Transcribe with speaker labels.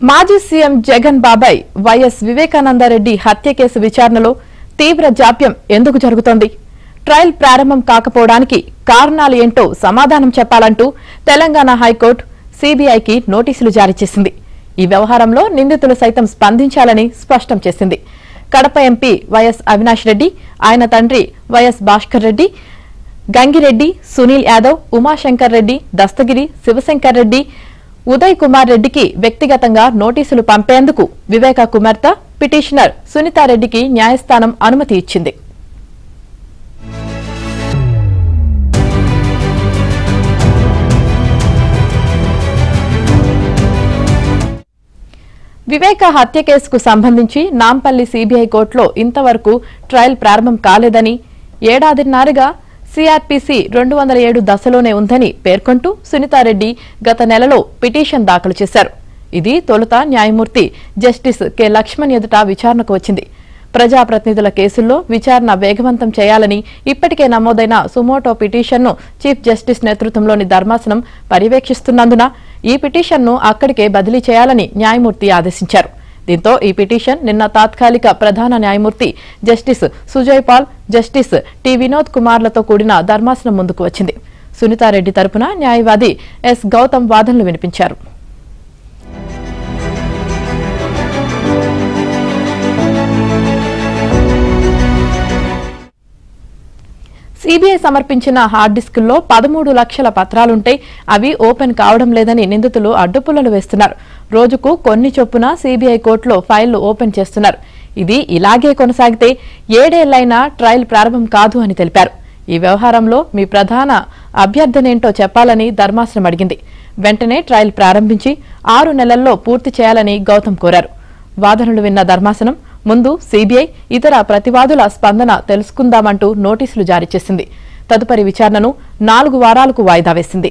Speaker 1: మాజీ సీఎం జగన్ బాబాయ్ వైఎస్ వివేకానందరెడ్డి హత్య కేసు విచారణలో తీవ్ర జాప్యం ఎందుకు జరుగుతోంది? ట్రయల్ ప్రారంభం కాకపోవడానికి కారణాలు ఏంటో సమాధానం చెప్పాలంటూ తెలంగాణ హైకోర్టు సీబీఐకి నోటీసులు జారీ చేసింది. ఈ వ్యవహారంలో నిందితులు సైతం స్పందించాలని స్పష్టం చేసింది. కడప ఎంపీ వైఎస్ అవినాష్ రెడ్డి, ఆయన తండ్రి వైఎస్ భాస్కర్ రెడ్డి, గంగిరెడ్డి, సునీల్ యాదవ్, ఉమాశంకర్ రెడ్డి, దస్తగిరి, శివశంకర్ రెడ్డి, ఉదయ్ కుమార్ రెడ్డికి వ్యక్తిగతంగా నోటీసులు పంపేందుకు వివేక కుమార్తె పిటిషనర్ సునీతారెడ్డికి న్యాయస్థానం అనుమతి ఇచ్చింది. వివేక హత్య కేసుకు సంబంధించి నాంపల్లి సీబీఐ కోర్టులో ఇంతవరకు ట్రయల్ ప్రారంభం కాలేదని, ఏడాదిన్నరగా సీఆర్పీసీ 207 దశలోనే ఉందని పేర్కొంటూ సునీతారెడ్డి గత నెలలో పిటిషన్ దాఖలు చేశారు. ఇది తొలుత న్యాయమూర్తి జస్టిస్ కె లక్ష్మణ్ ఎదుట విచారణకు వచ్చింది. ప్రజాప్రతినిధుల కేసుల్లో విచారణ వేగవంతం చేయాలని ఇప్పటికే నమోదైన సుమోటో పిటిషన్ను చీఫ్ జస్టిస్ నేతృత్వంలోని ధర్మాసనం పర్యవేక్షిస్తున్నందున ఈ పిటిషన్ను అక్కడికే బదిలీ చేయాలని న్యాయమూర్తి ఆదేశించారు. దీంతో ఈ పిటిషన్ నిన్న తాత్కాలిక ప్రధాన న్యాయమూర్తి justice Sujoy Paul, justice T Vinod కుమార్లతో కూడిన ధర్మాసనం ముందుకు వచ్చింది. సునీతారెడ్డి తరపున న్యాయవాది ఎస్ గౌతమ్ వాదనలు వినిపించారు. సీబీఐ సమర్పించిన హార్డ్ డిస్కుల్లో 13 లక్షల పత్రాలుంటే అవి ఓపెన్ కావడం లేదని నిందితులు అడ్డుపుల్లలు వేస్తున్నారు. రోజుకు కొన్ని చొప్పున సీబీఐ కోర్టులో ఫైళ్లు ఓపెన్ చేస్తున్నారు. ఇది ఇలాగే కొనసాగితే 7 ఏళ్లైనా ట్రయల్ ప్రారంభం కాదు అని తెలిపారు. ఈ వ్యవహారంలో మీ ప్రధాన అభ్యర్థనేంటో చెప్పాలని ధర్మాసనం అడిగింది. వెంటనే ట్రయల్ ప్రారంభించి 6 నెలల్లో పూర్తి చేయాలని గౌతమ్ కోరారు. వాదనలు విన్న ధర్మాసనం ముందు సీబీఐ ఇతర ప్రతివాదుల స్పందన తెలుసుకుందామంటూ నోటీసులు జారీ చేసింది. తదుపరి విచారణను 4 వారాలకు వాయిదా వేసింది.